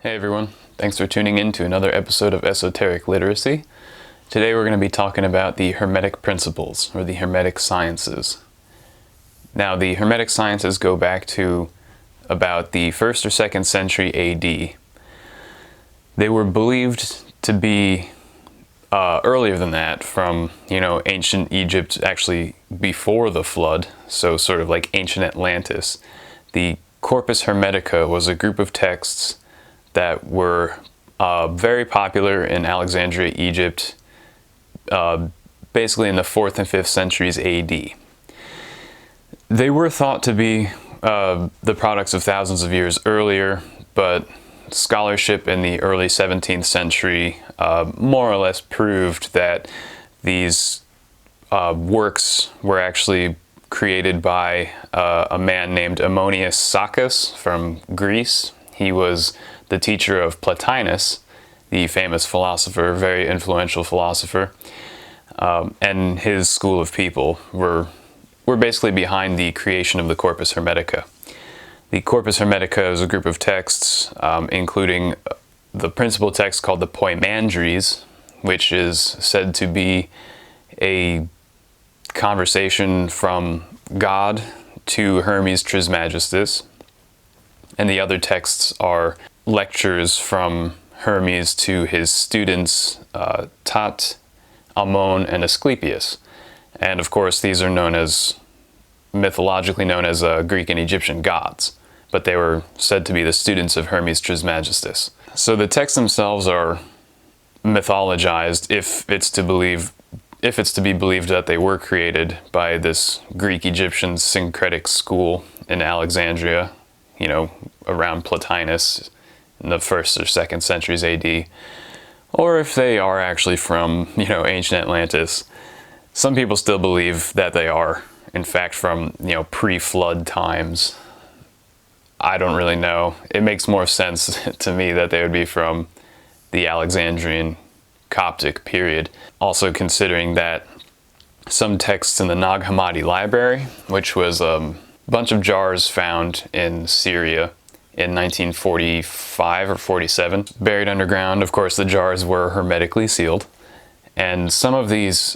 Hey everyone, thanks for tuning in to another episode of Esoteric Literacy. Today we're going to be talking about the Hermetic principles, or the Hermetic sciences. Now the Hermetic sciences go back to about the 1st or 2nd century AD. They were believed to be earlier than that, from ancient Egypt, actually before the flood, so sort of like ancient Atlantis. The Corpus Hermetica was a group of texts that were very popular in Alexandria, Egypt, basically in the 4th and 5th centuries AD. They were thought to be the products of thousands of years earlier, but scholarship in the early 17th century more or less proved that these works were actually created by a man named Ammonius Saccas from Greece. He was the teacher of Plotinus, the famous philosopher, very influential philosopher, and his school of people were basically behind the creation of the Corpus Hermetica. The Corpus Hermetica is a group of texts, including the principal text called the Poimandres, which is said to be a conversation from God to Hermes Trismegistus, and the other texts are lectures from Hermes to his students Tat, Ammon, and Asclepius. And of course these are mythologically known as Greek and Egyptian gods, but they were said to be the students of Hermes Trismegistus. So the texts themselves are mythologized if it's to be believed that they were created by this Greek-Egyptian syncretic school in Alexandria, around Plotinus in the 1st or 2nd centuries AD, or if they are actually from, ancient Atlantis. Some people still believe that they are, in fact, from, pre-flood times. I don't really know. It makes more sense to me that they would be from the Alexandrian Coptic period. Also considering that some texts in the Nag Hammadi library, which was a bunch of jars found in Syria in 1945 or 47, buried underground. Of course, the jars were hermetically sealed, and some of these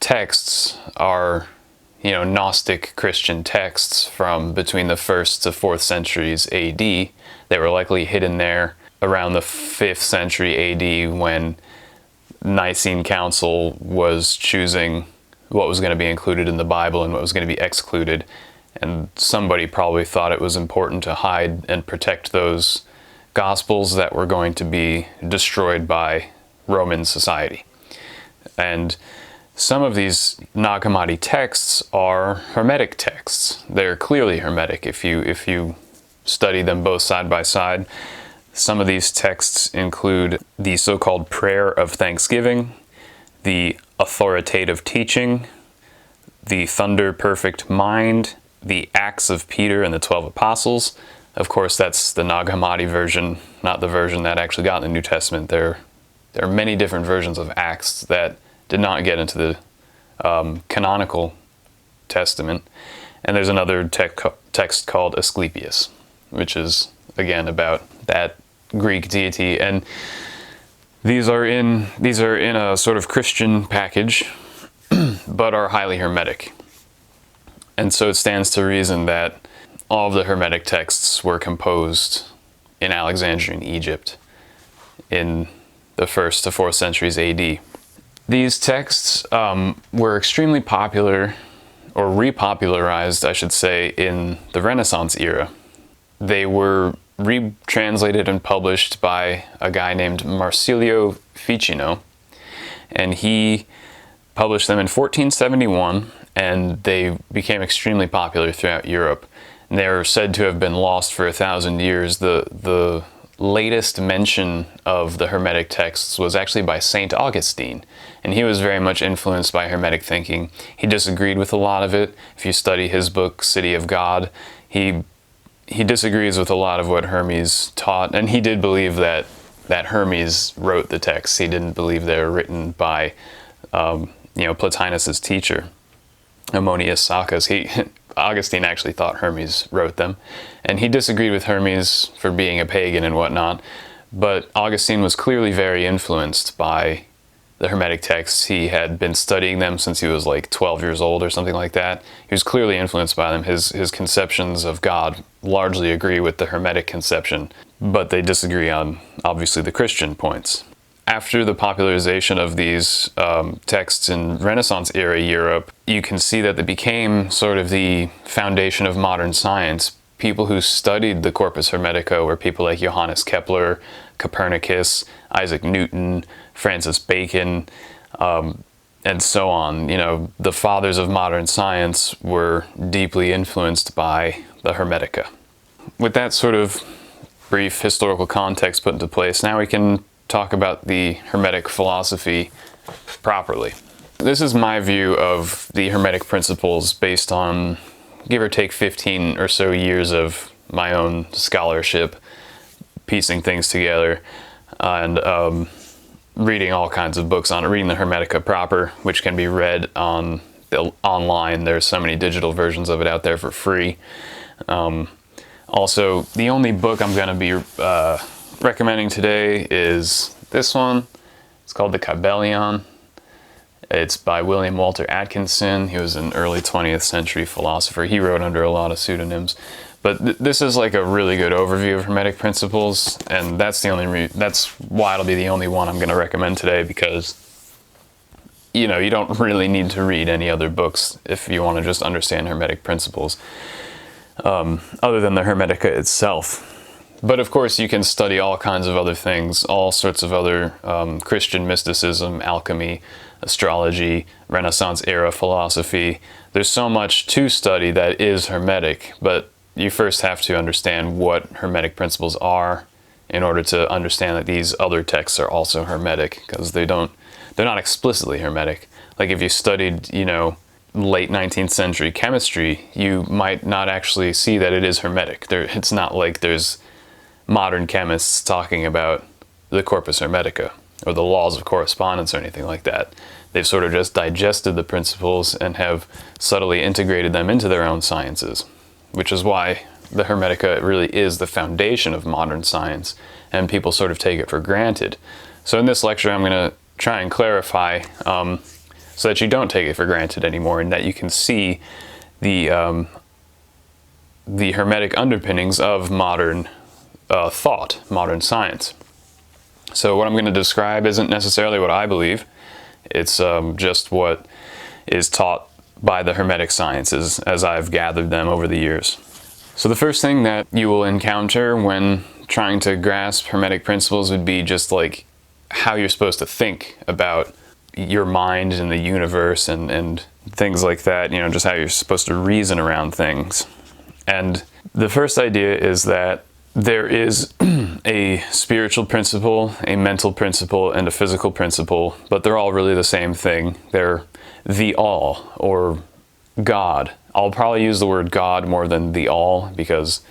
texts are Gnostic Christian texts from between the 1st to 4th centuries AD. They were likely hidden there around the 5th century AD, when Nicene Council was choosing what was going to be included in the Bible and what was going to be excluded. And somebody probably thought it was important to hide and protect those Gospels that were going to be destroyed by Roman society. And some of these Nag Hammadi texts are Hermetic texts. They're clearly Hermetic if you study them both side by side. Some of these texts include the so-called Prayer of Thanksgiving, the Authoritative Teaching, the Thunder Perfect Mind, the Acts of Peter and the 12 Apostles. Of course, that's the Nag Hammadi version, not the version that actually got in the New Testament. There are many different versions of Acts that did not get into the canonical Testament. And there's another text called Asclepius, which is, again, about that Greek deity. And these are in a sort of Christian package, but are highly Hermetic. And so it stands to reason that all of the Hermetic texts were composed in Alexandrian Egypt in the 1st to 4th centuries AD. These texts were extremely popular, or repopularized, I should say, in the Renaissance era. They were retranslated and published by a guy named Marsilio Ficino, and he published them in 1471, and they became extremely popular throughout Europe. And they are said to have been lost for 1,000 years. The latest mention of the Hermetic texts was actually by St. Augustine, and he was very much influenced by Hermetic thinking. He disagreed with a lot of it. If you study his book, City of God, he disagrees with a lot of what Hermes taught, and he did believe that Hermes wrote the texts. He didn't believe they were written by Plotinus's teacher, Ammonius Saccas. Augustine actually thought Hermes wrote them, and he disagreed with Hermes for being a pagan and whatnot, but Augustine was clearly very influenced by the Hermetic texts. He had been studying them since he was like 12 years old or something like that. He was clearly influenced by them. His conceptions of God largely agree with the Hermetic conception, but they disagree on, obviously, the Christian points. After the popularization of these texts in Renaissance era Europe, you can see that they became sort of the foundation of modern science. People who studied the Corpus Hermetica were people like Johannes Kepler, Copernicus, Isaac Newton, Francis Bacon, and so on. You know, the fathers of modern science were deeply influenced by the Hermetica. With that sort of brief historical context put into place, now we can talk about the Hermetic philosophy properly. This is my view of the Hermetic principles based on, give or take, 15 or so years of my own scholarship, piecing things together, and reading all kinds of books on it, reading the Hermetica proper, which can be read on online. There's so many digital versions of it out there for free. Also, the only book I'm going to be recommending today is this one. It's called The Kybalion. It's by William Walter Atkinson. He was an early 20th century philosopher. He wrote under a lot of pseudonyms. But this is like a really good overview of Hermetic principles, and that's why it'll be the only one I'm going to recommend today, because you know, you don't really need to read any other books if you want to just understand Hermetic principles, other than the Hermetica itself. But of course, you can study all kinds of other things, all sorts of other Christian mysticism, alchemy, astrology, Renaissance era philosophy. There's so much to study that is Hermetic, but you first have to understand what Hermetic principles are in order to understand that these other texts are also Hermetic, because they're not explicitly Hermetic. Like if you studied, you know, late 19th century chemistry, you might not actually see that it is Hermetic. It's not like there's modern chemists talking about the Corpus Hermetica or the laws of correspondence or anything like that. They've sort of just digested the principles and have subtly integrated them into their own sciences, which is why the Hermetica really is the foundation of modern science, and people sort of take it for granted. So in this lecture, I'm going to try and clarify so that you don't take it for granted anymore, and that you can see the Hermetic underpinnings of modern thought, modern science. So what I'm going to describe isn't necessarily what I believe. It's just what is taught by the Hermetic sciences as I've gathered them over the years. So the first thing that you will encounter when trying to grasp Hermetic principles would be just like how you're supposed to think about your mind and the universe and things like that, you know, just how you're supposed to reason around things. And the first idea is that there is a spiritual principle, a mental principle, and a physical principle, but they're all really the same thing. They're the all, or God. I'll probably use the word God more than the all, because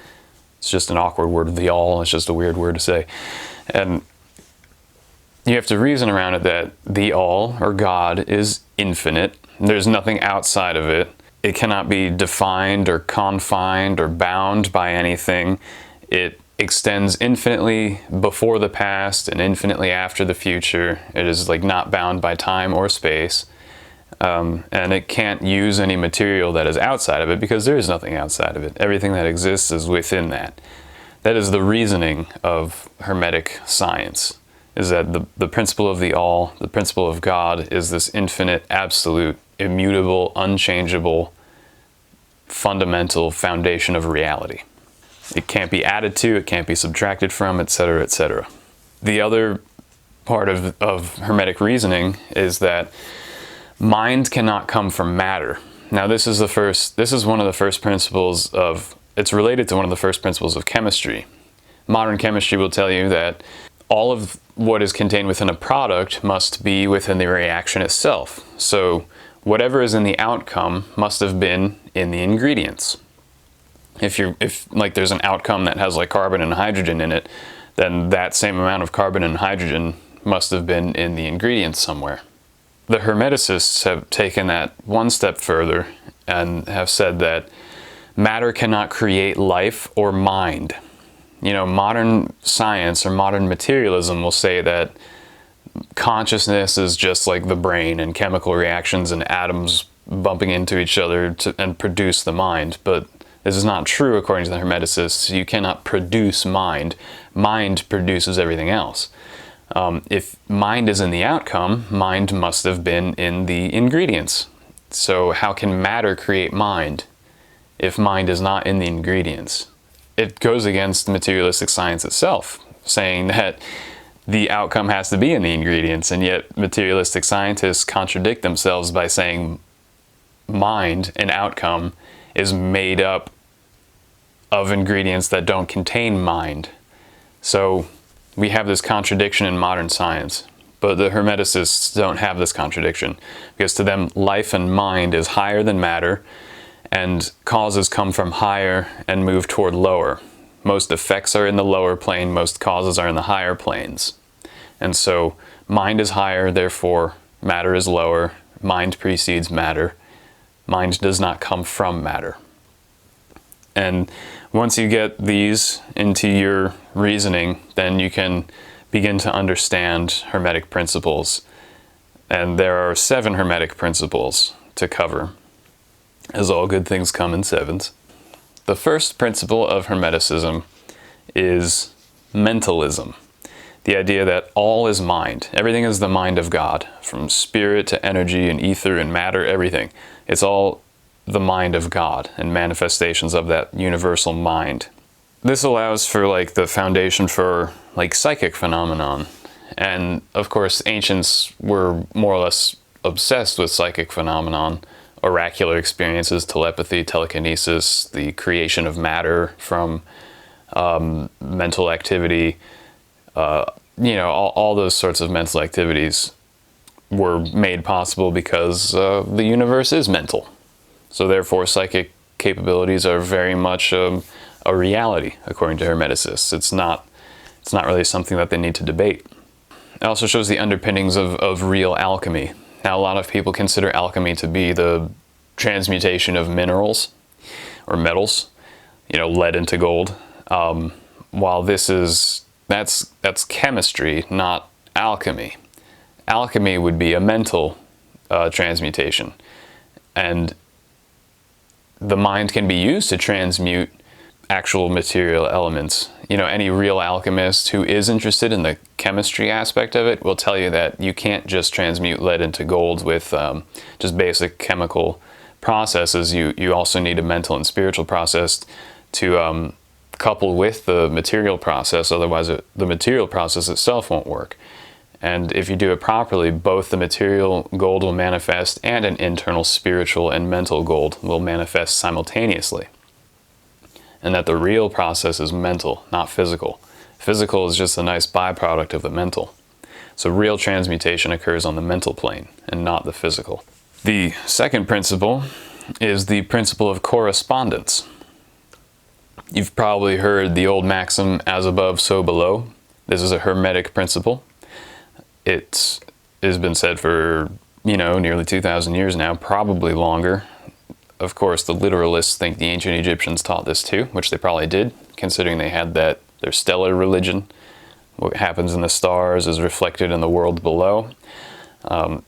it's just an awkward word, the all. It's just a weird word to say. And you have to reason around it that the all, or God, is infinite. There's nothing outside of it. It cannot be defined or confined or bound by anything. It extends infinitely before the past and infinitely after the future. It is like not bound by time or space. And it can't use any material that is outside of it, because there is nothing outside of it. Everything that exists is within that. That is the reasoning of Hermetic science, is that the principle of the all, the principle of God, is this infinite, absolute, immutable, unchangeable, fundamental foundation of reality. It can't be added to, it can't be subtracted from, etc., etc. The other part of Hermetic reasoning is that mind cannot come from matter. Now this is one of the first principles it's related to one of the first principles of chemistry. Modern chemistry will tell you that all of what is contained within a product must be within the reaction itself. So whatever is in the outcome must have been in the ingredients. If like there's an outcome that has like carbon and hydrogen in it, then that same amount of carbon and hydrogen must have been in the ingredients somewhere. The Hermeticists have taken that one step further and have said that matter cannot create life or mind. You know, modern science or modern materialism will say that consciousness is just like the brain and chemical reactions and atoms bumping into each other and produce the mind. But this is not true according to the Hermeticists. You cannot produce mind. Mind produces everything else. If mind is in the outcome, mind must have been in the ingredients. So how can matter create mind if mind is not in the ingredients? It goes against materialistic science itself, saying that the outcome has to be in the ingredients, and yet materialistic scientists contradict themselves by saying mind, an outcome, is made up of ingredients that don't contain mind. So we have this contradiction in modern science, but the Hermeticists don't have this contradiction, because to them life and mind is higher than matter, and causes come from higher and move toward lower. Most effects are in the lower plane, most causes are in the higher planes. And so mind is higher, therefore matter is lower. Mind precedes matter. Mind does not come from matter. And once you get these into your reasoning, then you can begin to understand Hermetic principles. And there are 7 Hermetic principles to cover, as all good things come in 7s. The first principle of Hermeticism is mentalism. The idea that all is mind. Everything is the mind of God, from spirit to energy and ether and matter, everything. It's all the mind of God and manifestations of that universal mind. This allows for like the foundation for like psychic phenomenon. And of course, ancients were more or less obsessed with psychic phenomenon, oracular experiences, telepathy, telekinesis, the creation of matter from mental activity. You know, all those sorts of mental activities were made possible because the universe is mental. So therefore, psychic capabilities are very much a reality, according to Hermeticists. It's not really something that they need to debate. It also shows the underpinnings of real alchemy. Now, a lot of people consider alchemy to be the transmutation of minerals or metals, you know, lead into gold. While that's chemistry, not alchemy. Alchemy would be a mental transmutation, and the mind can be used to transmute actual material elements. You know, any real alchemist who is interested in the chemistry aspect of it will tell you that you can't just transmute lead into gold with just basic chemical processes. You also need a mental and spiritual process to couple with the material process, otherwise the material process itself won't work. And if you do it properly, both the material gold will manifest and an internal spiritual and mental gold will manifest simultaneously. And that the real process is mental, not physical. Physical is just a nice byproduct of the mental. So real transmutation occurs on the mental plane and not the physical. The second principle is the principle of correspondence. You've probably heard the old maxim, as above, so below. This is a Hermetic principle. It has been said for, nearly 2,000 years now, probably longer. Of course, the literalists think the ancient Egyptians taught this too, which they probably did, considering they had their stellar religion. What happens in the stars is reflected in the world below.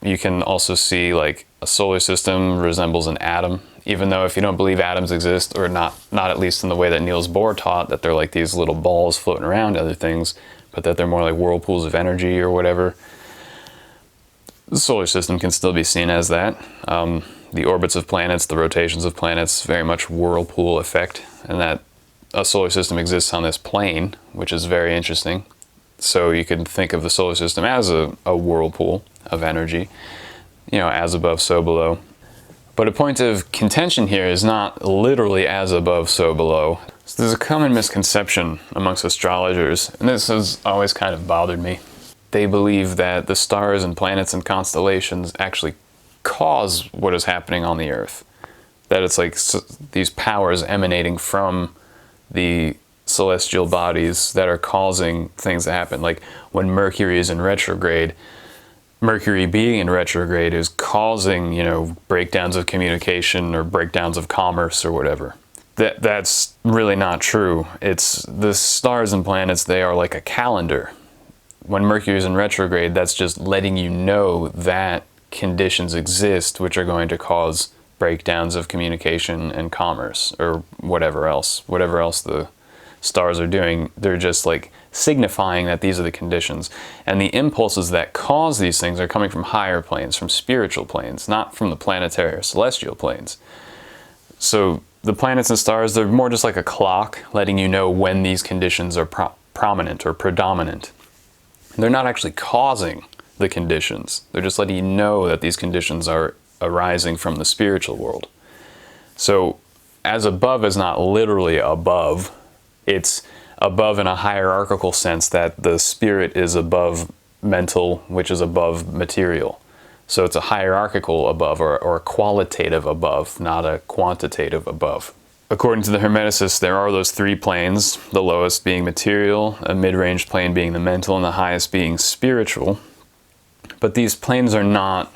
You can also see like a solar system resembles an atom, even though if you don't believe atoms exist, or not at least in the way that Niels Bohr taught, that they're like these little balls floating around other things, but that they're more like whirlpools of energy or whatever. The solar system can still be seen as that. The orbits of planets, the rotations of planets, very much whirlpool effect, and that a solar system exists on this plane, which is very interesting. So you can think of the solar system as a whirlpool of energy, as above, so below. But a point of contention here is not literally as above, so below. So there's a common misconception amongst astrologers, and this has always kind of bothered me. They believe that the stars and planets and constellations actually cause what is happening on the Earth. That it's like these powers emanating from the celestial bodies that are causing things to happen. Like when Mercury is in retrograde, Mercury being in retrograde is causing, breakdowns of communication or breakdowns of commerce or whatever. That's really not true. It's the stars and planets, they are like a calendar. When Mercury is in retrograde, that's just letting you know that conditions exist which are going to cause breakdowns of communication and commerce, or whatever else the stars are doing. They're just like signifying that these are the conditions. And the impulses that cause these things are coming from higher planes, from spiritual planes, not from the planetary or celestial planes. So the planets and stars, they're more just like a clock letting you know when these conditions are prominent or predominant. They're not actually causing the conditions. They're just letting you know that these conditions are arising from the spiritual world. So as above is not literally above. It's above in a hierarchical sense, that the spirit is above mental, which is above material. So it's a hierarchical above, or a qualitative above, not a quantitative above. According to the Hermeticists, there are those three planes, the lowest being material, a mid-range plane being the mental, and the highest being spiritual. But these planes are not,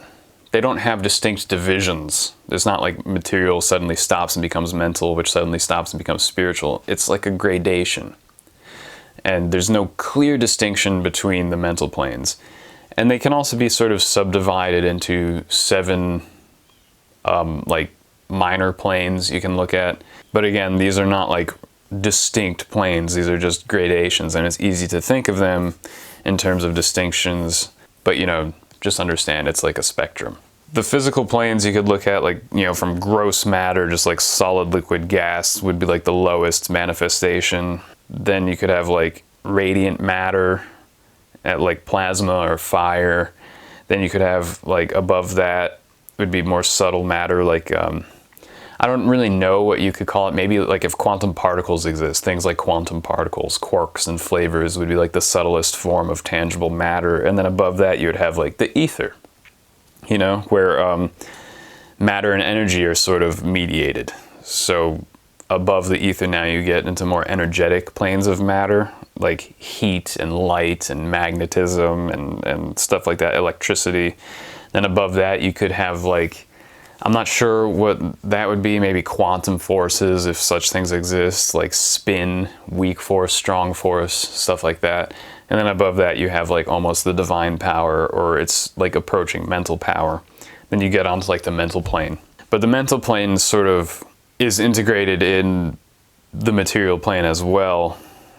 they don't have distinct divisions. It's not like material suddenly stops and becomes mental, which suddenly stops and becomes spiritual. It's like a gradation. And there's no clear distinction between the mental planes. And they can also be sort of subdivided into 7 like minor planes you can look at. But again, these are not like distinct planes. These are just gradations, and it's easy to think of them in terms of distinctions. But, you know, just understand it's like a spectrum. The physical planes you could look at, like, you know, from gross matter, just like solid, liquid, gas would be like the lowest manifestation. Then you could have like radiant matter at like plasma or fire. Then you could have like above that would be more subtle matter, like I don't really know what you could call it. Maybe like if quantum particles exist, things like quantum particles, quarks and flavors would be like the subtlest form of tangible matter. And then above that you would have like the ether, you know, where matter and energy are sort of mediated. So above the ether now you get into more energetic planes of matter, like heat and light and magnetism and stuff like that, electricity. Then above that you could have like, I'm not sure what that would be, maybe quantum forces, if such things exist, like spin, weak force, strong force, stuff like that. And then above that you have like almost the divine power, or it's like approaching mental power. Then you get onto like the mental plane. But the mental plane sort of is integrated in the material plane as well.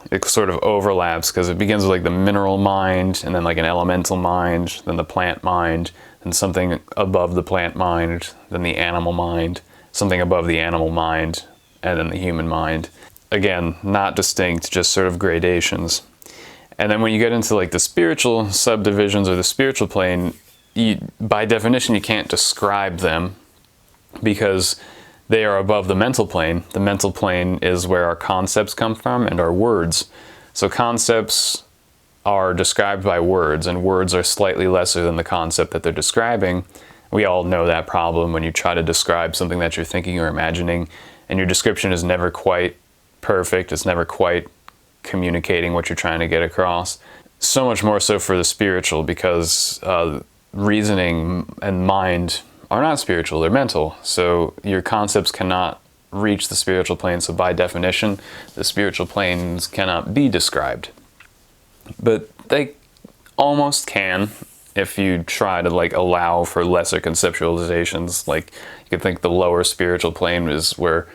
It sort of overlaps because it begins with like the mineral mind, and then like an elemental mind, then the plant mind, and something above the plant mind, then the animal mind, something above the animal mind, and then the human mind. Again, not distinct, just sort of gradations. And then when you get into like the spiritual subdivisions or the spiritual plane, by definition you can't describe them because they are above the mental plane. The mental plane is where our concepts come from and our words. So concepts are described by words, and words are slightly lesser than the concept that they're describing. We all know that problem when you try to describe something that you're thinking or imagining, and your description is never quite perfect. It's never quite communicating what you're trying to get across. So much more so for the spiritual, because reasoning and mind are not spiritual, they're mental. So your concepts cannot reach the spiritual plane, so by definition, the spiritual planes cannot be described. But they almost can if you try to like allow for lesser conceptualizations. Like you could think the lower spiritual plane is where,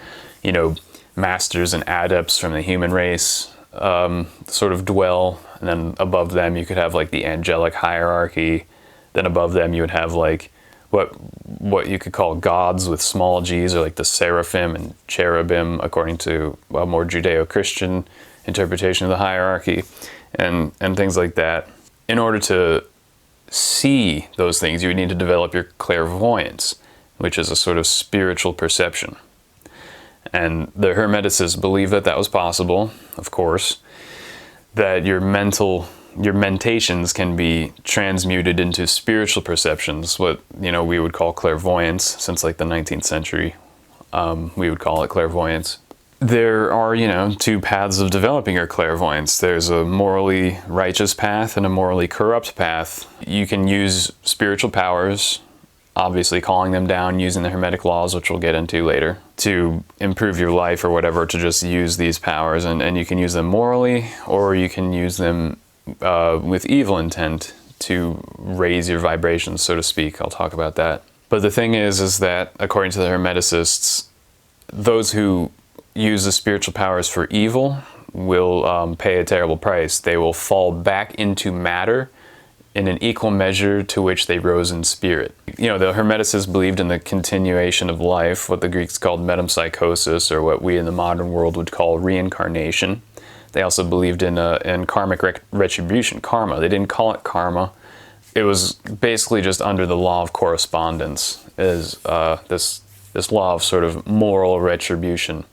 you know, masters and adepts from the human race sort of dwell, and then above them you could have like the angelic hierarchy. Then above them you would have like what you could call gods with small g's, or like the seraphim and cherubim according to a more Judeo-Christian interpretation of the hierarchy, and things like that. In order to see those things, you would need to develop your clairvoyance, which is a sort of spiritual perception. And the Hermeticists believe that that was possible, of course, that your mentations can be transmuted into spiritual perceptions, what, you know, we would call clairvoyance. Since like the 19th century, we would call it clairvoyance. There are, you know, 2 paths of developing your clairvoyance. There's a morally righteous path and a morally corrupt path. You can use spiritual powers obviously calling them down, using the Hermetic laws, which we'll get into later, to improve your life or whatever, to just use these powers. And you can use them morally, or you can use them with evil intent to raise your vibrations, so to speak. I'll talk about that. But the thing is that according to the Hermeticists, those who use the spiritual powers for evil will pay a terrible price. They will fall back into matter in an equal measure to which they rose in spirit. The Hermeticists believed in the continuation of life, what the Greeks called metempsychosis, or what we in the modern world would call reincarnation. They also believed in karmic retribution, karma. They didn't call it karma. It was basically just under the law of correspondence, is this law of sort of moral retribution.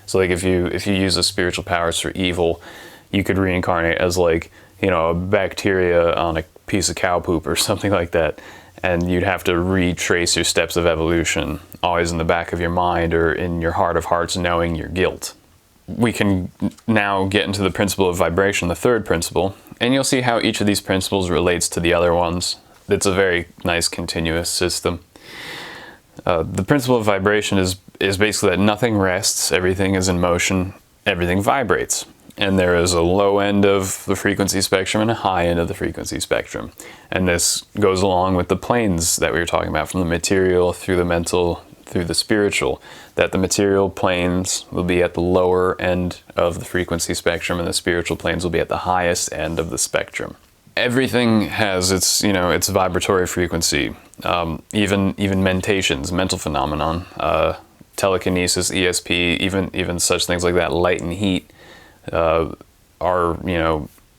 So like if you use the spiritual powers for evil, you could reincarnate as a bacteria on a piece of cow poop or something like that, and you'd have to retrace your steps of evolution, always in the back of your mind or in your heart of hearts, knowing your guilt. We can now get into the principle of vibration, the third principle, and you'll see how each of these principles relates to the other ones. It's a very nice continuous system. The principle of vibration is basically that nothing rests, everything is in motion, everything vibrates. And there is a low end of the frequency spectrum and a high end of the frequency spectrum. And this goes along with the planes that we were talking about, from the material through the mental through the spiritual, that the material planes will be at the lower end of the frequency spectrum and the spiritual planes will be at the highest end of the spectrum. Everything has its vibratory frequency, even mentations, mental phenomenon, telekinesis, ESP, even such things like that, light and heat, are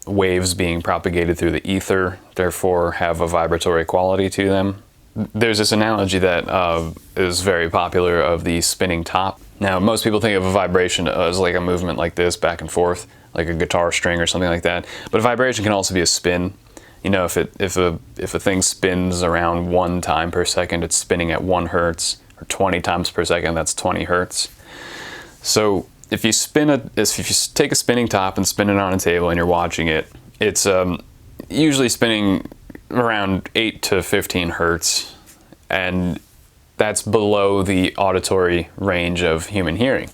waves being propagated through the ether, therefore have a vibratory quality to them. There's this analogy that is very popular of the spinning top. Now, most people think of a vibration as like a movement like this, back and forth, like a guitar string or something like that. But a vibration can also be a spin. If a thing spins around 1 time per second, it's spinning at 1 hertz, or 20 times per second, that's 20 hertz. So if you take a spinning top and spin it on a table and you're watching it, it's usually spinning around 8 to 15 hertz, and that's below the auditory range of human hearing.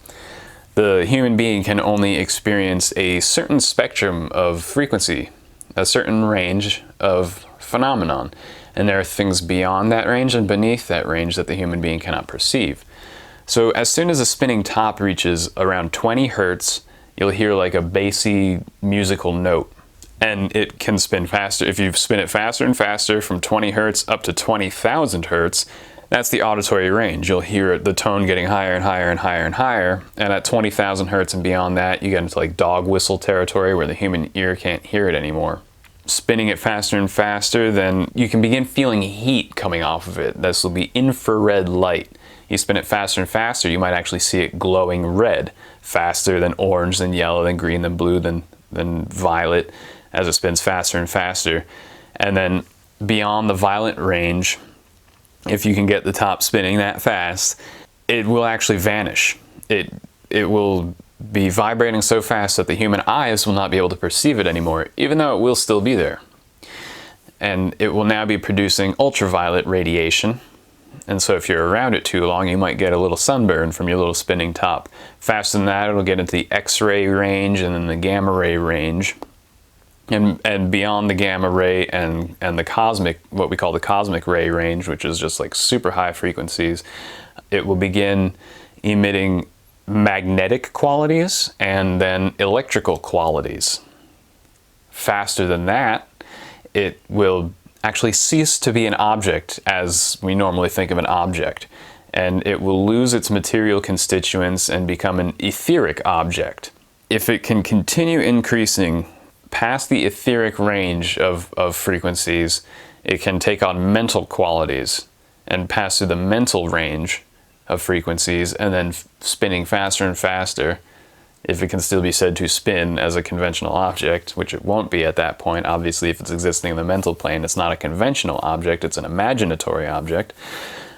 The human being can only experience a certain spectrum of frequency, a certain range of phenomenon, and there are things beyond that range and beneath that range that the human being cannot perceive. So as soon as a spinning top reaches around 20 hertz, you'll hear like a bassy musical note. And it can spin faster. If you spin it faster and faster from 20 hertz up to 20,000 hertz, that's the auditory range. You'll hear the tone getting higher and higher and higher and higher. And at 20,000 hertz and beyond that, you get into like dog whistle territory where the human ear can't hear it anymore. Spinning it faster and faster, then you can begin feeling heat coming off of it. This will be infrared light. You spin it faster and faster, you might actually see it glowing red, faster than orange, than yellow, than green, than blue, than violet, as it spins faster and faster. And then beyond the violet range, if you can get the top spinning that fast, it will actually vanish. It will be vibrating so fast that the human eyes will not be able to perceive it anymore, even though it will still be there. And it will now be producing ultraviolet radiation. And so if you're around it too long, you might get a little sunburn from your little spinning top. Faster than that, it'll get into the X-ray range and then the gamma ray range. And beyond the gamma ray and the cosmic, what we call the cosmic ray range, which is just like super high frequencies, it will begin emitting magnetic qualities and then electrical qualities. Faster than that, it will actually cease to be an object as we normally think of an object, and it will lose its material constituents and become an etheric object. If it can continue increasing past the etheric range of frequencies, it can take on mental qualities and pass through the mental range of frequencies, and then spinning faster and faster, if it can still be said to spin as a conventional object, which it won't be at that point. Obviously, if it's existing in the mental plane, it's not a conventional object, it's an imaginatory object.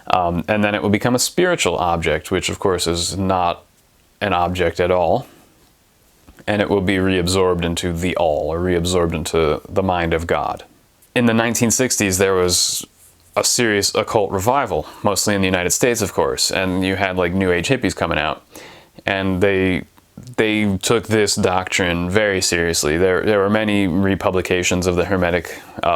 And then it will become a spiritual object, which of course is not an object at all. And it will be reabsorbed into the all, or reabsorbed into the mind of God. In the 1960s, there was a serious occult revival, mostly in the United States, of course, and you had like New Age hippies coming out, and they took this doctrine very seriously. There were many republications of the Hermetic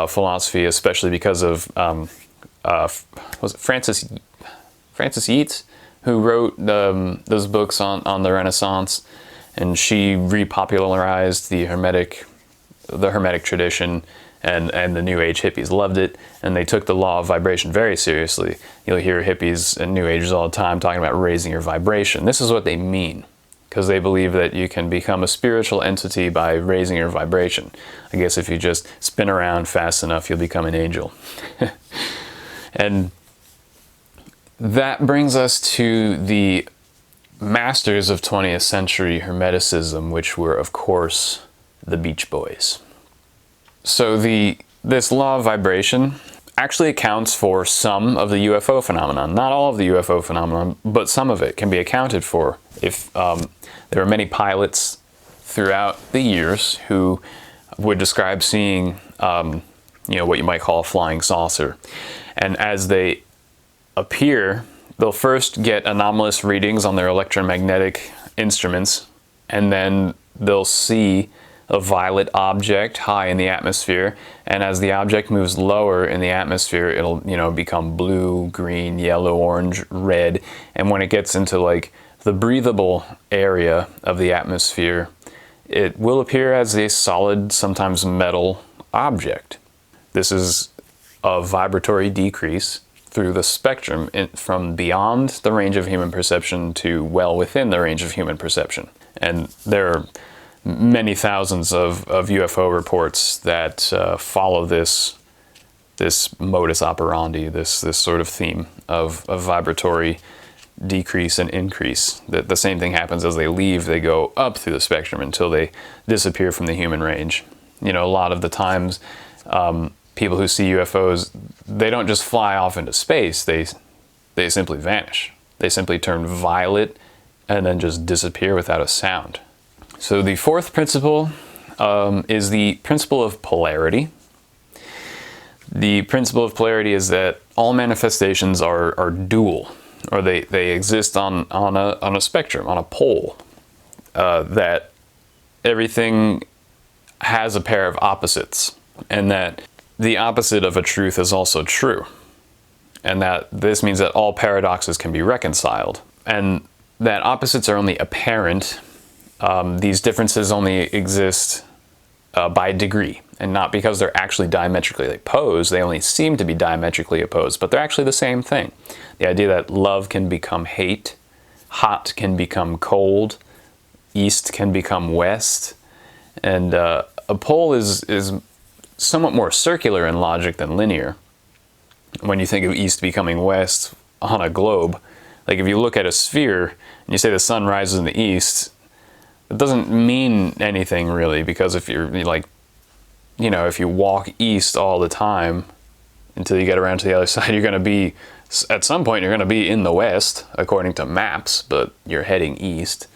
philosophy, especially because of was it Francis Yeats, who wrote those books on the Renaissance, and she repopularized the Hermetic tradition. And the New Age hippies loved it, and they took the law of vibration very seriously. You'll hear hippies and New Agers all the time talking about raising your vibration. This is what they mean, because they believe that you can become a spiritual entity by raising your vibration. I guess if you just spin around fast enough, you'll become an angel. And that brings us to the masters of 20th century Hermeticism, which were, of course, the Beach Boys. So this law of vibration actually accounts for some of the UFO phenomenon. Not all of the UFO phenomenon, but some of it can be accounted for. If there are many pilots throughout the years who would describe seeing, what you might call a flying saucer, and as they appear, they'll first get anomalous readings on their electromagnetic instruments, and then they'll see a violet object high in the atmosphere, and as the object moves lower in the atmosphere, it'll become blue, green, yellow, orange, red, and when it gets into like the breathable area of the atmosphere, it will appear as a solid, sometimes metal object. This is a vibratory decrease through the spectrum from beyond the range of human perception to well within the range of human perception. And there are many thousands of UFO reports that follow this modus operandi, this sort of theme of vibratory decrease and increase. The same thing happens as they leave. They go up through the spectrum until they disappear from the human range. A lot of the times, people who see UFOs, they don't just fly off into space. They simply vanish. They simply turn violet and then just disappear without a sound. So the fourth principle is the principle of polarity. The principle of polarity is that all manifestations are dual, or they exist on a spectrum, on a pole, that everything has a pair of opposites, and that the opposite of a truth is also true, and that this means that all paradoxes can be reconciled, and that opposites are only apparent. These differences only exist by degree, and not because they're actually diametrically opposed. They only seem to be diametrically opposed, but they're actually the same thing. The idea that love can become hate, hot can become cold, east can become west, and a pole is somewhat more circular in logic than linear. When you think of east becoming west on a globe, like if you look at a sphere and you say the sun rises in the east, it doesn't mean anything really, because if you're like, if you walk east all the time until you get around to the other side, you're going to be, at some point, you're going to be in the west, according to maps, but you're heading east.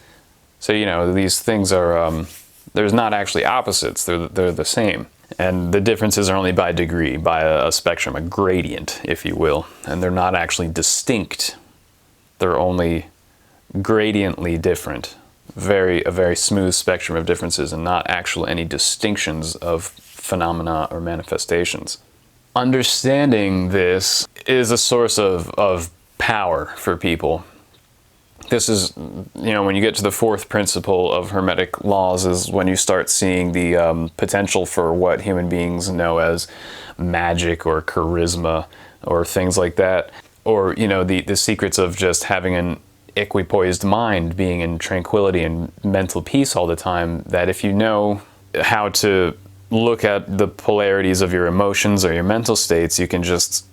So, these things are, there's not actually opposites, they're the same. And the differences are only by degree, by a spectrum, a gradient, if you will. And they're not actually distinct. They're only gradiently different. A very smooth spectrum of differences, and not actual any distinctions of phenomena or manifestations. Understanding this is a source of power for people. This is, when you get to the fourth principle of Hermetic laws, is when you start seeing the potential for what human beings know as magic or charisma or things like that. Or, the secrets of just having an equipoised mind, being in tranquility and mental peace all the time, that if you know how to look at the polarities of your emotions or your mental states, you can just,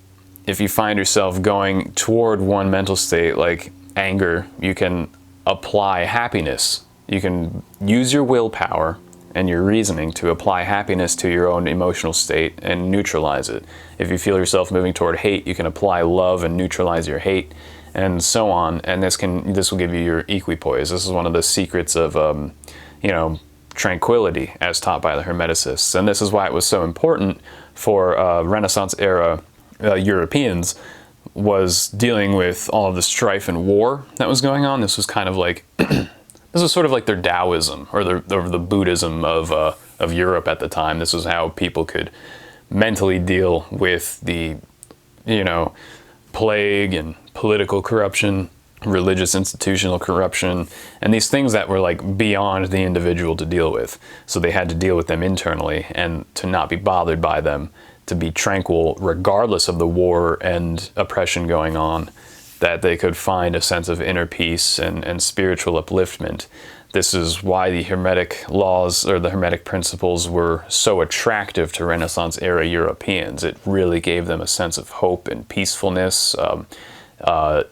if you find yourself going toward one mental state like anger, you can apply happiness. You can use your willpower and your reasoning to apply happiness to your own emotional state and neutralize it. If you feel yourself moving toward hate, you can apply love and neutralize your hate, and so on. And this will give you your equipoise. This is one of the secrets of tranquility, as taught by the Hermeticists. And this is why it was so important for Renaissance era Europeans was dealing with all of the strife and war that was going on. This was kind of like this was sort of like their Taoism or the Buddhism of Europe at the time. This was how people could mentally deal with the, plague and political corruption, religious institutional corruption, and these things that were like beyond the individual to deal with. So they had to deal with them internally and to not be bothered by them, to be tranquil regardless of the war and oppression going on, that they could find a sense of inner peace and spiritual upliftment. This is why the Hermetic laws or the Hermetic principles were so attractive to Renaissance era Europeans. It really gave them a sense of hope and peacefulness,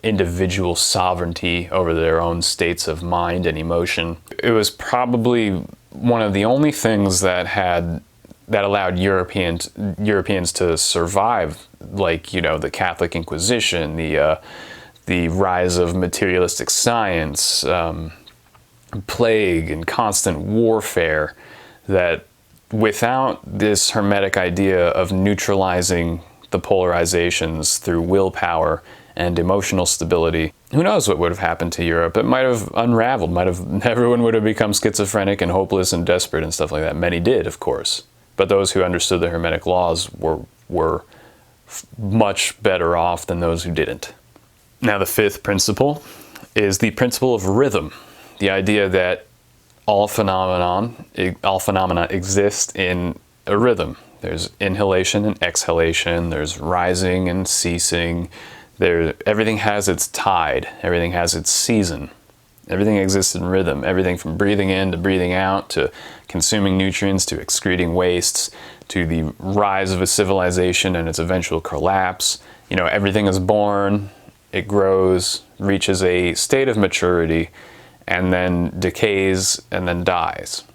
individual sovereignty over their own states of mind and emotion. It was probably one of the only things that allowed Europeans to survive, like, the Catholic Inquisition, the rise of materialistic science, plague and constant warfare, that without this Hermetic idea of neutralizing the polarizations through willpower and emotional stability, who knows what would have happened to Europe? It might have unraveled, everyone would have become schizophrenic and hopeless and desperate and stuff like that. Many did, of course. But those who understood the Hermetic laws were much better off than those who didn't. Now, the fifth principle is the principle of rhythm. The idea that all phenomena exist in a rhythm. There's inhalation and exhalation. There's rising and ceasing. Everything has its tide. Everything has its season. Everything exists in rhythm. Everything from breathing in to breathing out, to consuming nutrients, to excreting wastes, to the rise of a civilization and its eventual collapse. Everything is born, it grows, reaches a state of maturity, and then decays and then dies.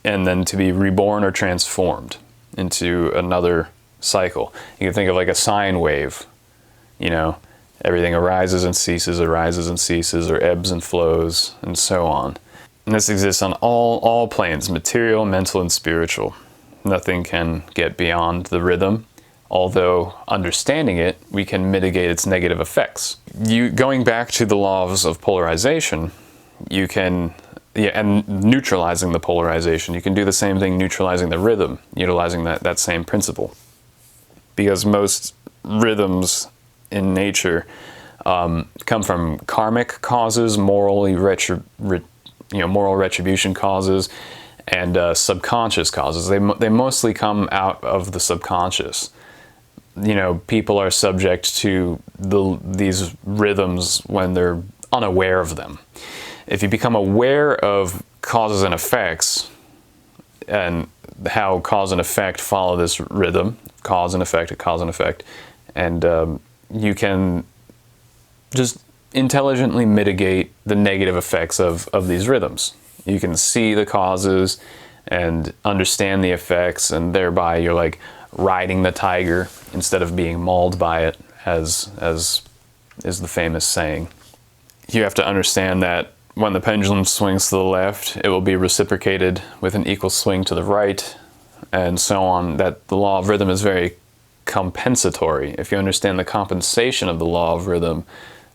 And then to be reborn or transformed into another cycle. You can think of like a sine wave, everything arises and ceases, or ebbs and flows, and so on. And this exists on all planes, material, mental, and spiritual. Nothing can get beyond the rhythm, although understanding it, we can mitigate its negative effects. Going back to the laws of polarization, and neutralizing the polarization, you can do the same thing neutralizing the rhythm, utilizing that same principle. Because most rhythms in nature come from karmic causes, moral retribution causes, and subconscious causes. They mostly come out of the subconscious. People are subject to these rhythms when they're unaware of them. If you become aware of causes and effects, and how cause and effect follow this rhythm, cause and effect, and you can just intelligently mitigate the negative effects of these rhythms. You can see the causes and understand the effects, and thereby you're like riding the tiger instead of being mauled by it, as is the famous saying. You have to understand that when the pendulum swings to the left, it will be reciprocated with an equal swing to the right, and so on. That the law of rhythm is very compensatory. If you understand the compensation of the law of rhythm,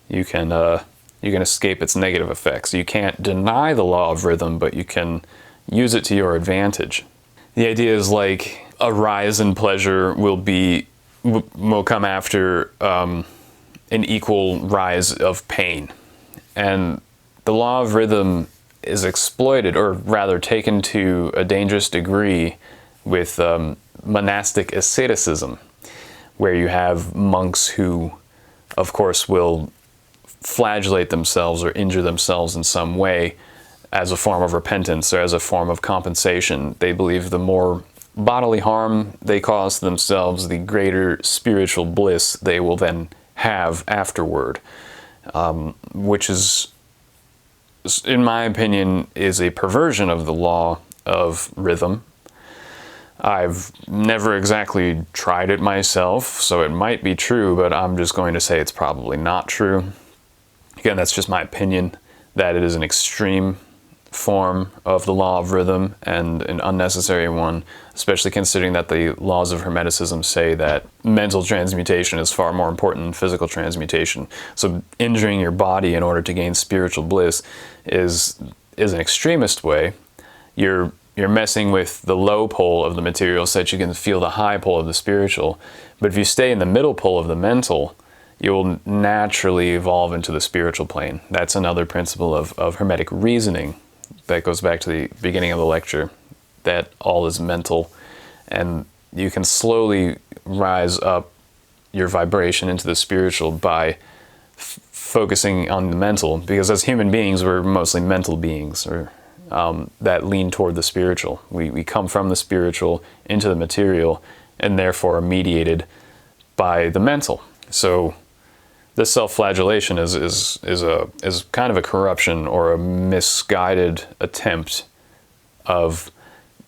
you can escape its negative effects. You can't deny the law of rhythm, but you can use it to your advantage. The idea is like a rise in pleasure will come after an equal rise of pain. And the law of rhythm is exploited, or rather taken to a dangerous degree, with monastic asceticism, where you have monks who, of course, will flagellate themselves or injure themselves in some way as a form of repentance or as a form of compensation. They believe the more bodily harm they cause to themselves, the greater spiritual bliss they will then have afterward, which is, in my opinion, is a perversion of the law of rhythm. I've never exactly tried it myself, so it might be true, but I'm just going to say it's probably not true. Again, that's just my opinion, that it is an extreme form of the law of rhythm and an unnecessary one, especially considering that the laws of Hermeticism say that mental transmutation is far more important than physical transmutation. So injuring your body in order to gain spiritual bliss is an extremist way. You're messing with the low pole of the material so that you can feel the high pole of the spiritual. But if you stay in the middle pole of the mental, you will naturally evolve into the spiritual plane. That's another principle of Hermetic reasoning that goes back to the beginning of the lecture, that all is mental, and you can slowly rise up your vibration into the spiritual by focusing on the mental, because as human beings, we're mostly mental beings, or that lean toward the spiritual. We come from the spiritual into the material, and therefore are mediated by the mental. So this self-flagellation is kind of a corruption or a misguided attempt of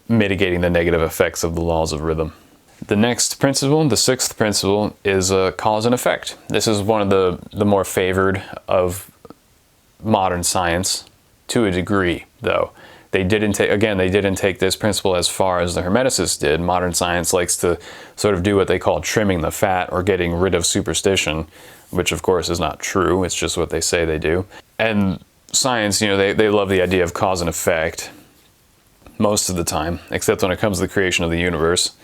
mitigating the negative effects of the laws of rhythm. The next principle, the sixth principle, is cause and effect. This is one of the more favored of modern science, to a degree, though. They didn't take this principle as far as the Hermeticists did. Modern science likes to sort of do what they call trimming the fat, or getting rid of superstition, which of course is not true. It's just what they say they do. And science, they love the idea of cause and effect most of the time, except when it comes to the creation of the universe.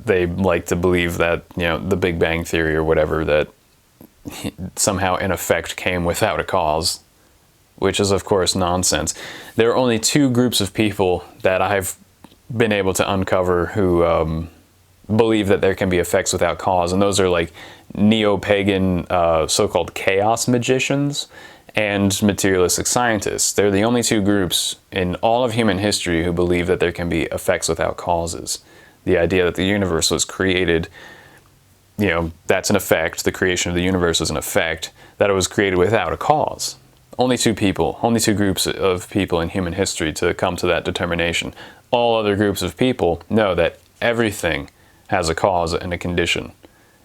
They like to believe that, the Big Bang Theory or whatever, that somehow an effect came without a cause, which is of course nonsense. There are only two groups of people that I've been able to uncover who believe that there can be effects without cause, and those are like neo-pagan so-called chaos magicians and materialistic scientists. They're the only two groups in all of human history who believe that there can be effects without causes. The idea that the universe was created, that's an effect. The creation of the universe is an effect. That it was created without a cause. Only two groups of people in human history to come to that determination. All other groups of people know that everything has a cause and a condition.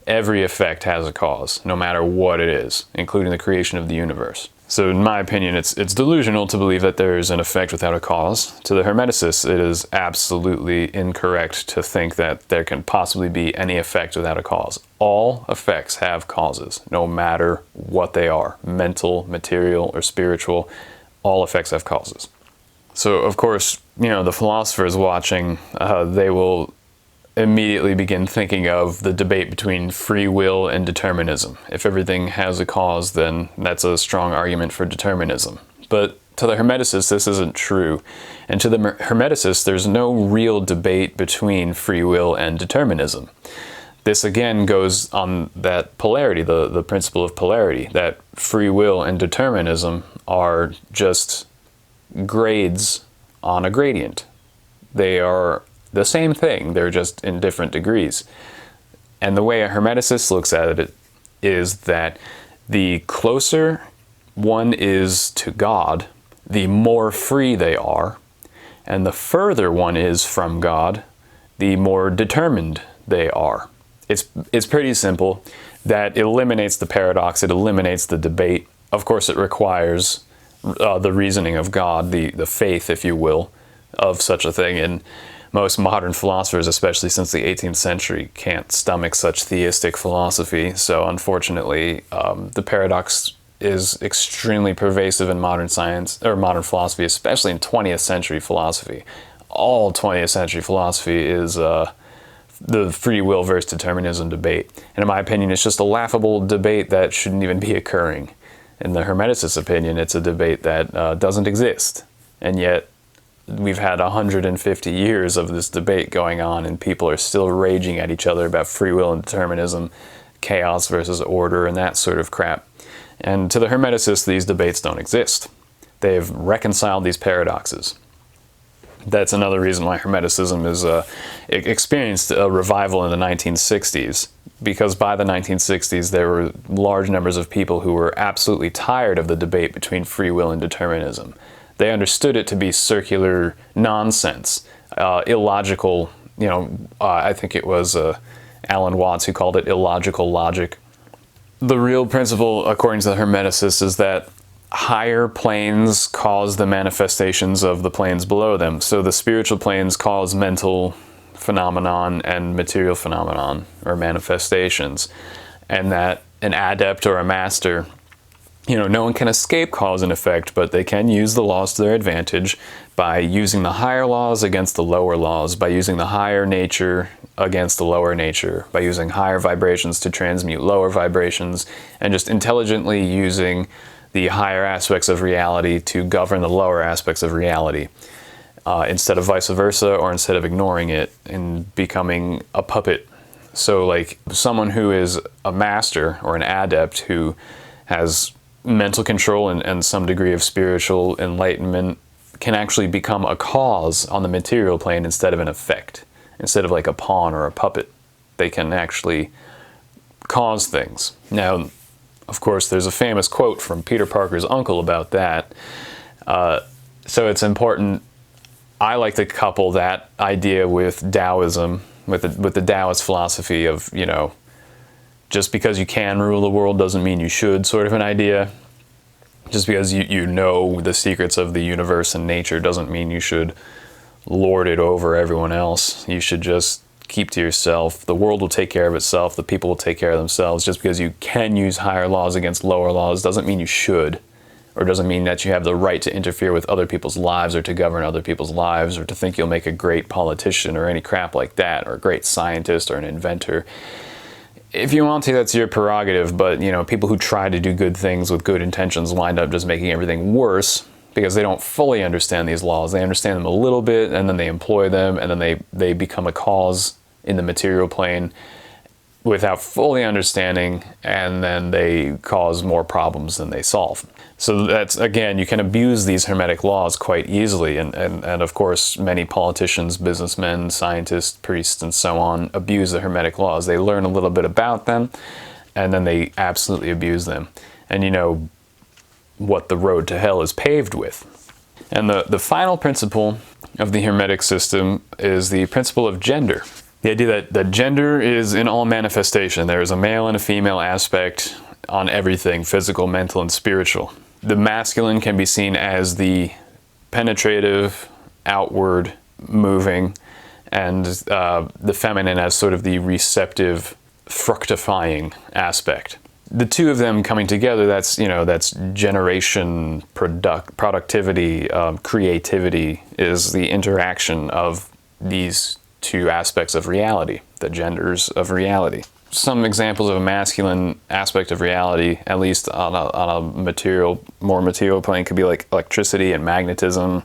Every effect has a cause, no matter what it is, including the creation of the universe. So in my opinion, it's delusional to believe that there is an effect without a cause. To the Hermeticists, it is absolutely incorrect to think that there can possibly be any effect without a cause. All effects have causes, no matter what they are, mental, material, or spiritual. All effects have causes. So of course, the philosophers watching, they will immediately begin thinking of the debate between free will and determinism. If everything has a cause, then that's a strong argument for determinism. But to the Hermeticists, this isn't true. And to the Hermeticists, there's no real debate between free will and determinism. This again goes on that polarity, the principle of polarity, that free will and determinism are just grades on a gradient. They are the same thing, they're just in different degrees. And the way a Hermeticist looks at it is that the closer one is to God, the more free they are, and the further one is from God, the more determined they are. It's pretty simple. That eliminates the paradox, it eliminates the debate. Of course, it requires the reasoning of God, the faith, if you will, of such a thing. And most modern philosophers, especially since the 18th century, can't stomach such theistic philosophy. So unfortunately, the paradox is extremely pervasive in modern science, or modern philosophy, especially in 20th century philosophy. All 20th century philosophy is the free will versus determinism debate. And in my opinion, it's just a laughable debate that shouldn't even be occurring. In the Hermeticist opinion, it's a debate that doesn't exist. And yet, we've had 150 years of this debate going on, and people are still raging at each other about free will and determinism, chaos versus order, and that sort of crap. And to the Hermeticists, these debates don't exist. They've reconciled these paradoxes. That's another reason why Hermeticism is experienced a revival in the 1960s, because by the 1960s there were large numbers of people who were absolutely tired of the debate between free will and determinism. They understood it to be circular nonsense, illogical, I think it was Alan Watts who called it illogical logic. The real principle, according to the Hermeticists, is that higher planes cause the manifestations of the planes below them. So the spiritual planes cause mental phenomenon and material phenomenon or manifestations, and that an adept or a master, no one can escape cause and effect, but they can use the laws to their advantage by using the higher laws against the lower laws, by using the higher nature against the lower nature, by using higher vibrations to transmute lower vibrations, and just intelligently using the higher aspects of reality to govern the lower aspects of reality, instead of vice versa, or instead of ignoring it and becoming a puppet. So like someone who is a master or an adept who has mental control and some degree of spiritual enlightenment can actually become a cause on the material plane instead of an effect. Instead of like a pawn or a puppet, they can actually cause things. Now, of course, there's a famous quote from Peter Parker's uncle about that. So it's important. I like to couple that idea with Taoism, with the Taoist philosophy of, just because you can rule the world doesn't mean you should, sort of an idea. Just because you know the secrets of the universe and nature doesn't mean you should lord it over everyone else. You should just keep to yourself. The world will take care of itself. The people will take care of themselves. Just because you can use higher laws against lower laws doesn't mean you should, or doesn't mean that you have the right to interfere with other people's lives or to govern other people's lives or to think you'll make a great politician or any crap like that, or a great scientist or an inventor. If you want to, that's your prerogative, but people who try to do good things with good intentions wind up just making everything worse because they don't fully understand these laws. They understand them a little bit, and then they employ them, and then they become a cause in the material plane without fully understanding, and then they cause more problems than they solve. So that's, again, you can abuse these Hermetic laws quite easily, and of course many politicians, businessmen, scientists, priests, and so on abuse the Hermetic laws. They learn a little bit about them, and then they absolutely abuse them. And what the road to hell is paved with. And the final principle of the Hermetic system is the principle of gender. The idea that gender is in all manifestation. There is a male and a female aspect on everything, physical, mental, and spiritual. The masculine can be seen as the penetrative, outward, moving, and the feminine as sort of the receptive, fructifying aspect. The two of them coming together, that's generation, productivity, creativity, is the interaction of these two aspects of reality, the genders of reality. Some examples of a masculine aspect of reality, at least on a more material plane, could be like electricity and magnetism.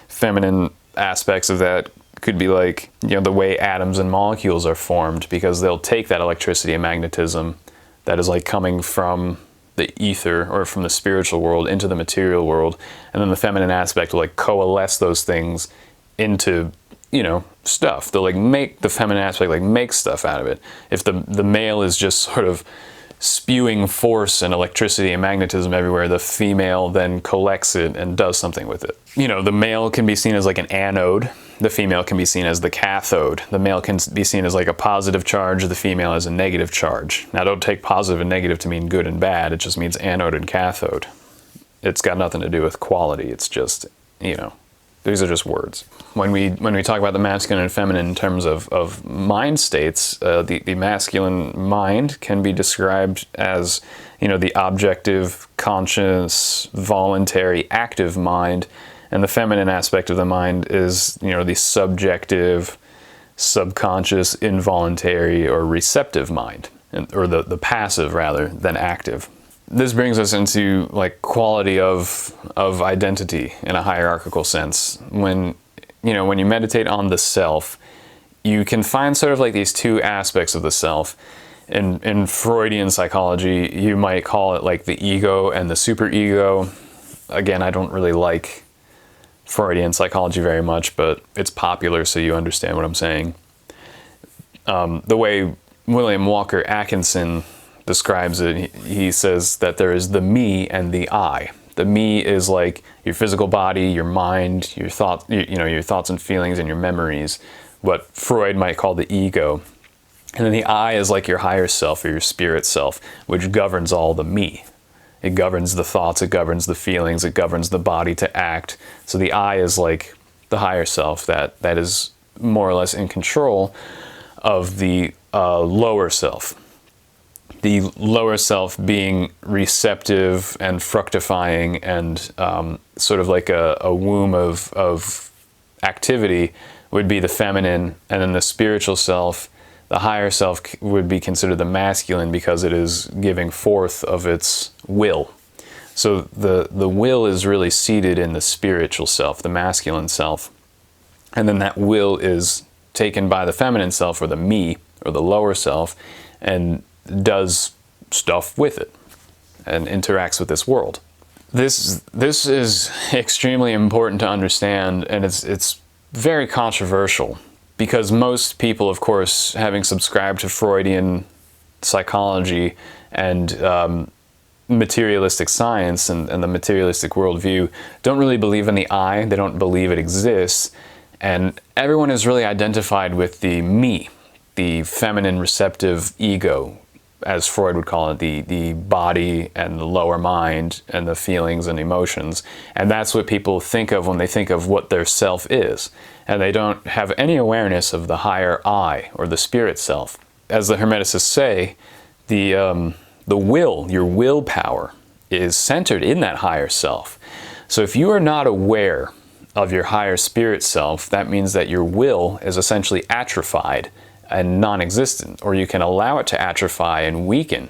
Feminine aspects of that could be like, the way atoms and molecules are formed, because they'll take that electricity and magnetism that is like coming from the ether or from the spiritual world into the material world, and then the feminine aspect will like coalesce those things into stuff. They'll like make the feminine aspect, like make stuff out of it. If the male is just sort of spewing force and electricity and magnetism everywhere, the female then collects it and does something with it. The male can be seen as like an anode. The female can be seen as the cathode. The male can be seen as like a positive charge. The female as a negative charge. Now, don't take positive and negative to mean good and bad. It just means anode and cathode. It's got nothing to do with quality. It's just, these are just words. When we talk about the masculine and feminine in terms of mind states, the masculine mind can be described as, the objective, conscious, voluntary, active mind, and the feminine aspect of the mind is, the subjective, subconscious, involuntary, or receptive mind, or the passive rather than active. This brings us into like quality of identity in a hierarchical sense. When you meditate on the self, you can find sort of like these two aspects of the self. In Freudian psychology, you might call it like the ego and the superego. Again, I don't really like Freudian psychology very much, but it's popular, so you understand what I'm saying. The way William Walker Atkinson describes it, he says that there is the me and the I. The me is like your physical body, your mind, your thoughts, your thoughts and feelings and your memories, what Freud might call the ego. And then the I is like your higher self or your spirit self, which governs all the me. It governs the thoughts, it governs the feelings, it governs the body to act. So the I is like the higher self that is more or less in control of the lower self. The lower self being receptive and fructifying and sort of like a womb of activity would be the feminine, and then the spiritual self, the higher self, would be considered the masculine because it is giving forth of its will. So the will is really seated in the spiritual self, the masculine self. And then that will is taken by the feminine self, or the me, or the lower self, and does stuff with it and interacts with this world. This is extremely important to understand, and it's very controversial because most people, of course, having subscribed to Freudian psychology and materialistic science and the materialistic worldview, don't really believe in the I. They don't believe it exists. And everyone is really identified with the me, the feminine receptive ego, as Freud would call it, the body and the lower mind and the feelings and emotions. And that's what people think of when they think of what their self is. And they don't have any awareness of the higher I, or the spirit self. As the Hermeticists say, the will, your willpower, is centered in that higher self. So if you are not aware of your higher spirit self, that means that your will is essentially atrophied and non-existent, or you can allow it to atrophy and weaken.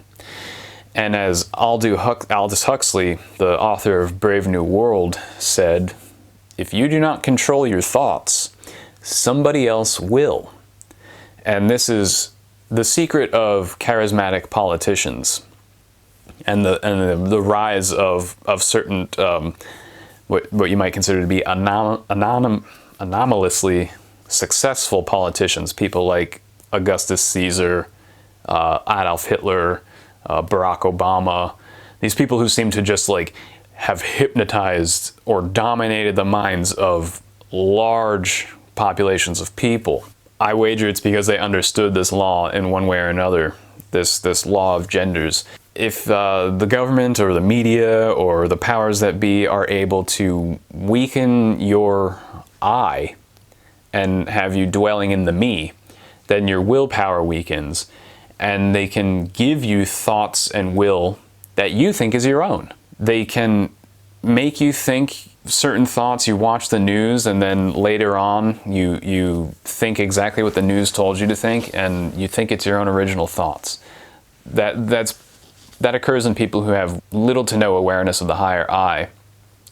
And as Aldous Huxley, the author of Brave New World, said, if you do not control your thoughts, somebody else will. And this is the secret of charismatic politicians and the rise of certain what you might consider to be anomalously successful politicians, people like Augustus Caesar, Adolf Hitler, Barack Obama, these people who seem to just like have hypnotized or dominated the minds of large populations of people. I wager it's because they understood this law in one way or another, this law of genders. If the government or the media or the powers that be are able to weaken your I and have you dwelling in the me, then your willpower weakens, and they can give you thoughts and will that you think is your own. They can make you think certain thoughts. You watch the news, and then later on you think exactly what the news told you to think, and you think it's your own original thoughts. That occurs in people who have little to no awareness of the higher I.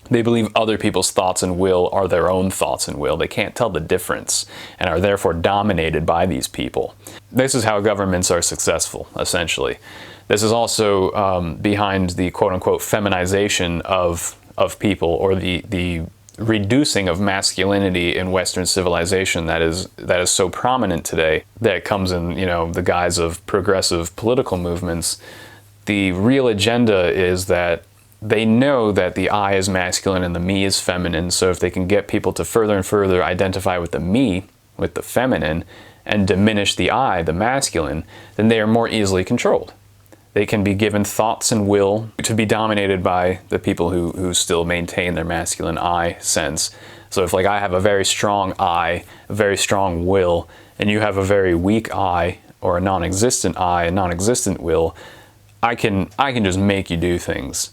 They believe other people's thoughts and will are their own thoughts and will. They can't tell the difference and are therefore dominated by these people. This is how governments are successful, essentially. This is also behind the quote-unquote feminization of people, or the reducing of masculinity in Western civilization that is so prominent today, that comes in, the guise of progressive political movements. The real agenda is that they know that the I is masculine and the me is feminine, so if they can get people to further and further identify with the me, with the feminine, and diminish the I, the masculine, then they are more easily controlled. They can be given thoughts and will to be dominated by the people who still maintain their masculine I sense. So if, like, I have a very strong I, a very strong will, and you have a very weak I, or a non-existent I, a non-existent will, I can just make you do things,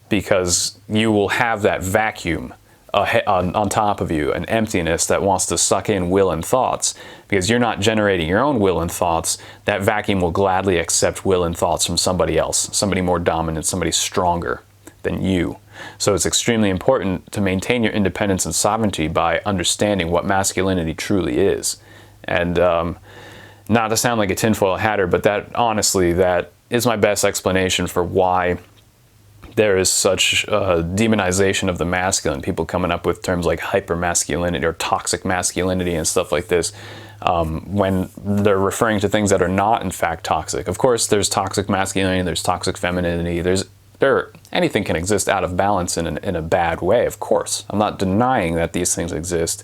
because you will have that vacuum on top of you, an emptiness that wants to suck in will and thoughts. Because you're not generating your own will and thoughts, that vacuum will gladly accept will and thoughts from somebody else, somebody more dominant, somebody stronger than you. So it's extremely important to maintain your independence and sovereignty by understanding what masculinity truly is. And not to sound like a tinfoil hatter, but honestly, that is my best explanation for why there is such demonization of the masculine. People coming up with terms like hypermasculinity or toxic masculinity and stuff like this, when they're referring to things that are not in fact toxic. Of course, there's toxic masculinity, there's toxic femininity, anything can exist out of balance in a bad way, of course. I'm not denying that these things exist,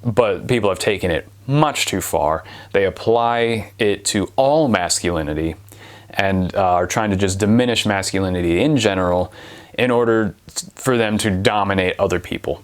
but people have taken it much too far. They apply it to all masculinity, and are trying to just diminish masculinity in general in order for them to dominate other people.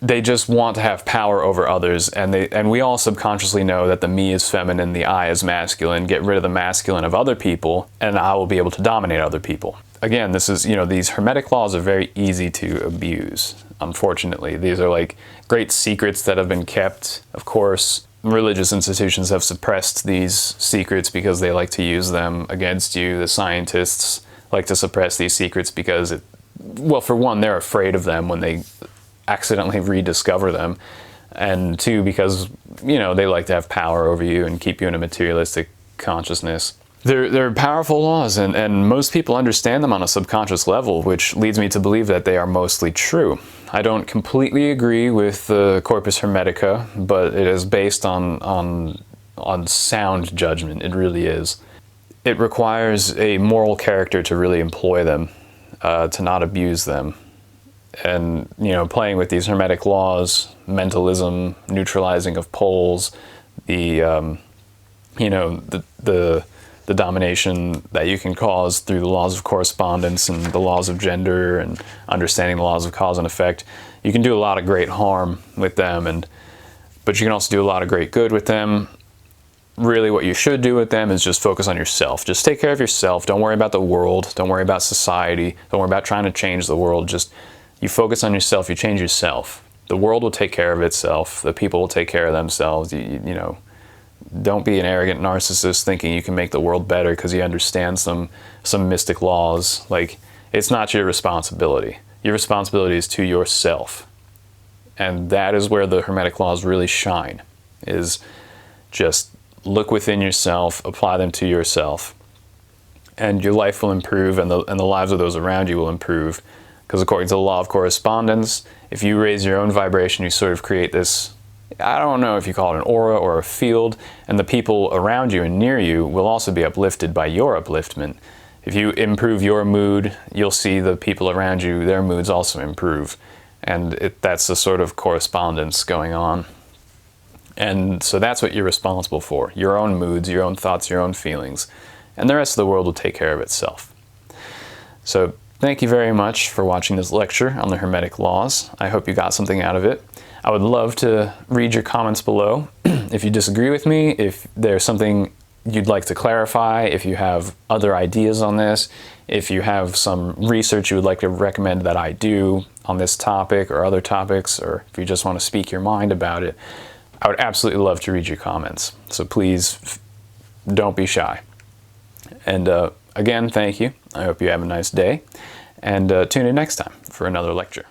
They just want to have power over others, and we all subconsciously know that the me is feminine, the I is masculine. Get rid of the masculine of other people, and I will be able to dominate other people. Again, this is, these Hermetic laws are very easy to abuse, unfortunately. These are like great secrets that have been kept. Of course, religious institutions have suppressed these secrets because they like to use them against you. The scientists like to suppress these secrets because, well, for one, they're afraid of them when they accidentally rediscover them, and two, because they like to have power over you and keep you in a materialistic consciousness. They're powerful laws, and most people understand them on a subconscious level, which leads me to believe that they are mostly true. I don't completely agree with the Corpus Hermetica, but it is based on sound judgment. It really is. It requires a moral character to really employ them, to not abuse them. And, playing with these Hermetic laws, mentalism, neutralizing of poles, the domination that you can cause through the laws of correspondence and the laws of gender and understanding the laws of cause and effect. You can do a lot of great harm with them, but you can also do a lot of great good with them. Really, what you should do with them is just focus on yourself. Just take care of yourself. Don't worry about the world. Don't worry about society. Don't worry about trying to change the world. Just you focus on yourself, you change yourself. The world will take care of itself. The people will take care of themselves. Don't be an arrogant narcissist thinking you can make the world better because you understand some mystic laws. Like, it's not your responsibility. Your responsibility is to yourself. And that is where the Hermetic laws really shine, is just look within yourself, apply them to yourself, and your life will improve, and the lives of those around you will improve. Because according to the law of correspondence, if you raise your own vibration, you sort of create this, I don't know if you call it an aura or a field, and the people around you and near you will also be uplifted by your upliftment. If you improve your mood, you'll see the people around you, their moods also improve. And that's a sort of correspondence going on. And so that's what you're responsible for, your own moods, your own thoughts, your own feelings. And the rest of the world will take care of itself. So thank you very much for watching this lecture on the Hermetic laws. I hope you got something out of it. I would love to read your comments below. If you disagree with me, if there's something you'd like to clarify, if you have other ideas on this, if you have some research you would like to recommend that I do on this topic or other topics, or if you just want to speak your mind about it, I would absolutely love to read your comments. So please don't be shy. And again, thank you. I hope you have a nice day, and tune in next time for another lecture.